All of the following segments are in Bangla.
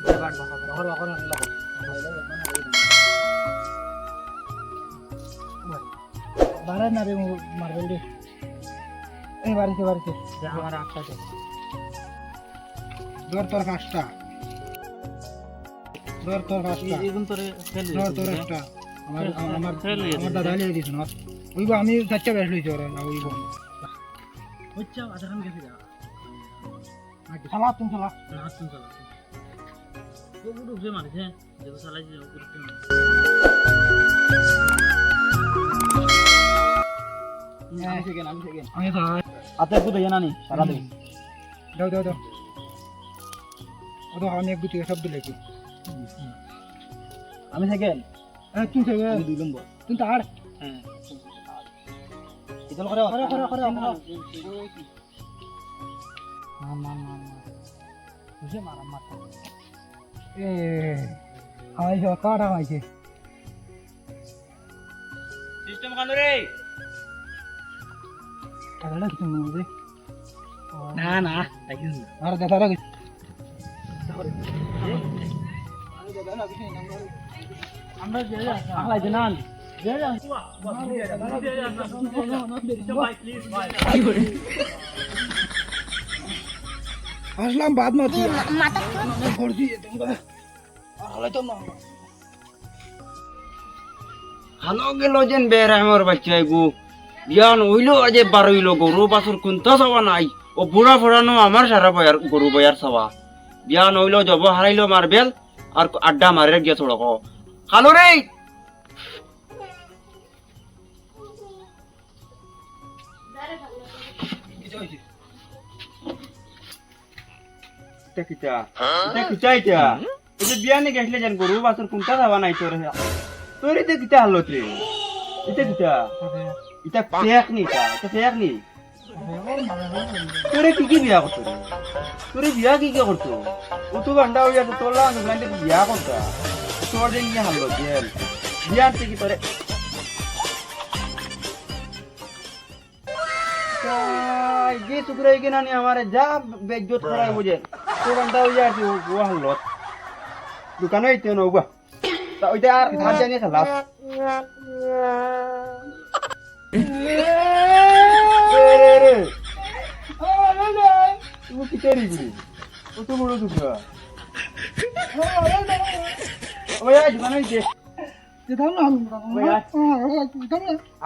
বাট বাহর বাহর লাগা বাড়া না রে মারবেল রে এই বাড়িতে আমার আটটা দে দর তোর কাজটা দর তোর কাজটা এখন তোরে ফেল দর তোর একটা আমার দাদা লিয়ে দিছ না ওইবা আমি চারটা বেশ লইছি ওরে না ওইবা হচ্ছে আধা খান গেছে যা সালা তুমি সালা না তুমি সালা ও গুড উঠে মারছে দেখো সালা যে করতে আমি সেকেন্ড আমি তো আতে গুতে জানা নি সারা দে দাও ওতো আমি এক গুতে সব দিলে কি আমি সেকেন্ড তুই সেকেন্ড আমি 2 নম্বর তুই তো আর হ্যাঁ ইদল করে মার বুঝে মার এ আই যা কাটা হইছে সিস্টেম কানো রে কাটা কিছু নয় না দেখিস আর দেখা রাখ আমরা যে আগলা জানান আসলাম বাদ মারছি হালো গেল যেন বেড়াইমর বাচ্চা গো বিয়ান হইলো আজে 12 হইলো গরু বাছুর কোনটা চাওয়া নাই ও বুড়া ফোড়ানো আমার সারা বয়ার গরু বয়ার চাওয়া বিয়ান হইলো জব হারাইলো মারবেল আর আড্ডা মারে গিয়ে চড়ক হালো রে বিয়ানে গেছলে যেন গরু বাছুর কোনটা চাওয়া নাই তোর তোর এটা কিতা হালত রে এটা কিতা এটা ফেক নি তোরে কি বিয়া করতো রে তোরে বিয়া কি করতো ও তো বান্ডা হইয়া তো তোলা গান্ডে বিয়া করতা তোর দিন কি হাল জেল বিয়া থেকে তোরে গে টুকরা কি না নি আমারে যা বেজ্জত করাই বুঝে তো বান্ডা হইয়া আছে ও হাল দোকানে আইতে নবা তা ওইটা আর ভাত জানিয়ে খালাস তুমি কি করি গুলি কত বড় দুঃখা ওই আজ বানাইছে দাও না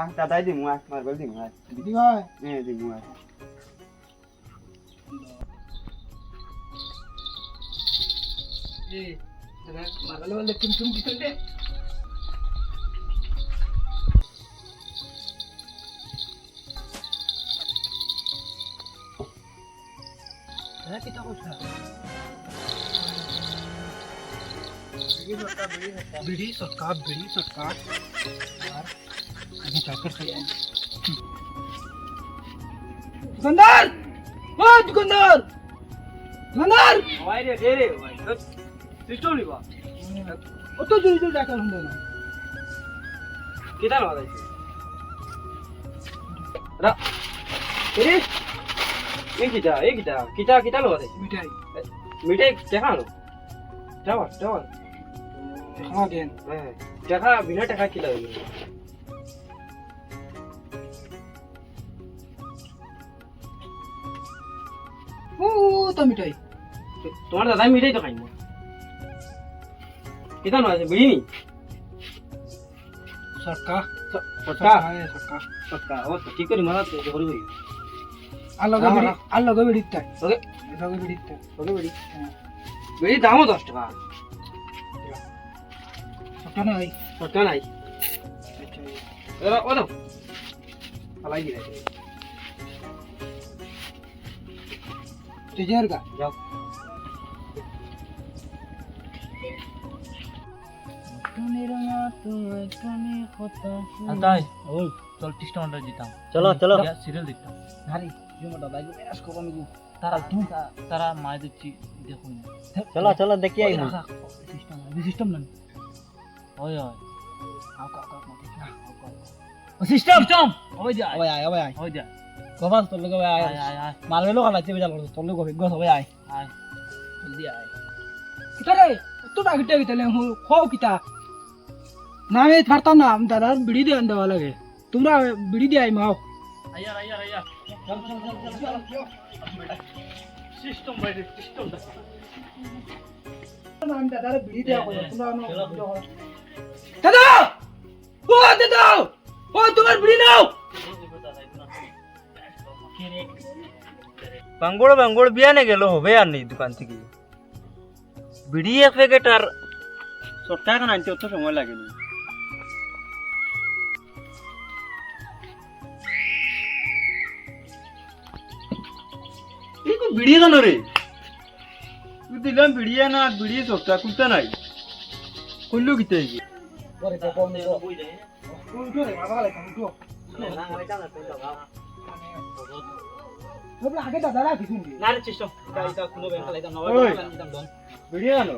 আহ দাদাই দিমু আজ মারবেল দিমু আজ দিদি ভাই দিমু আজ এই দাদা মারবেল বলে তুমি দিছেন দে kita usah bidi shortcut यार अभी जाकर खाया दुकानदार ओ दुकानदार भाई रे दे रे भाई सिस्टम नहीं बा ओ तो जल्दी जाकर हम दोनों कितना लगा दे रा तेरे kita lo deh mitai দেখা lo টাওয়ার দেখা দেন হ্যাঁ দেখা বিনা টাকা কি লাগবে ও তো মিটাই তোমার দাদা মিটাই তো খাই না কিটা নো আছে বিড়ি নি সরকা ও ঠিক করে মারা তো ঘরে ঘরে আল্লাহ বেড়ি তাই ওকে বেড়ি দামও 10 টাকা সরটা নাই ও দাও আলাই দিলে তুই গা যাও ওই চল 30 টাকা দিতাম চলো সিরিয়াল দিতাম আরে মোটা বাইক মেরাস করব আমি তারা মাই দিচ্ছি দেখুন চলো দেখি আই সিস্টেম না ওই সিস্টেম ওই যা কবাস তোর লগে আয় মারবেলো খালা চেবে জাল তোর লগে গো সবাই আয় জলদি আয় কিতারে তো বাকিটা কিতালে খাও কিতা না আমি পারতাম না আমি দাদার বিড়ি দিয়ে দেওয়া লাগে তোমরা বিড়ি দিয়ে আই মাও আমি দাদার বিড়ি দেওয়া করে তোমরা দাদা ও তোমার বিড়ি নাও বাঙ্গড় বাঙ্গড় বিয়ানে গেল হবে আর নেই দোকান থেকে বিড়ি এক প্যাকেট আর সটকা এখন আনতে অত সময় লাগেনি এই বিড়ি কেন রে তুই দিলাম বিড়ি না বিড়ি সটকা কুলতে নাই কইলো কিতে আগে দাদা রাখিস বিড়ি কেন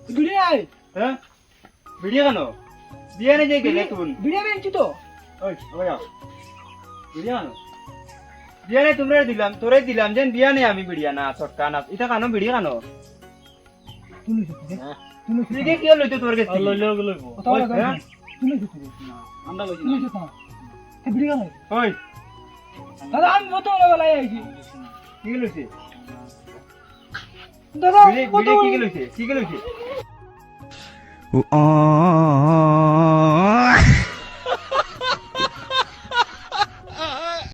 বিড়ি আয় হ্যাঁ বিড়ি কেন বিয়ানে যে গেলে তুন বিড়ি আনছি তো ওই ওই বিড়ি কেন বিয়ানে তোমরা দিলাম তোরে দিলাম যেন বিয়ানে আমি বিড়িয়া না সটকা না এটা কেন বিড়ি কেন তুই কি লইতো তোর কাছে ওই দাদা আমি বোতল বেলায় আইছি কি লইছে দাদা বিড়ি কি লইছে কি লইছে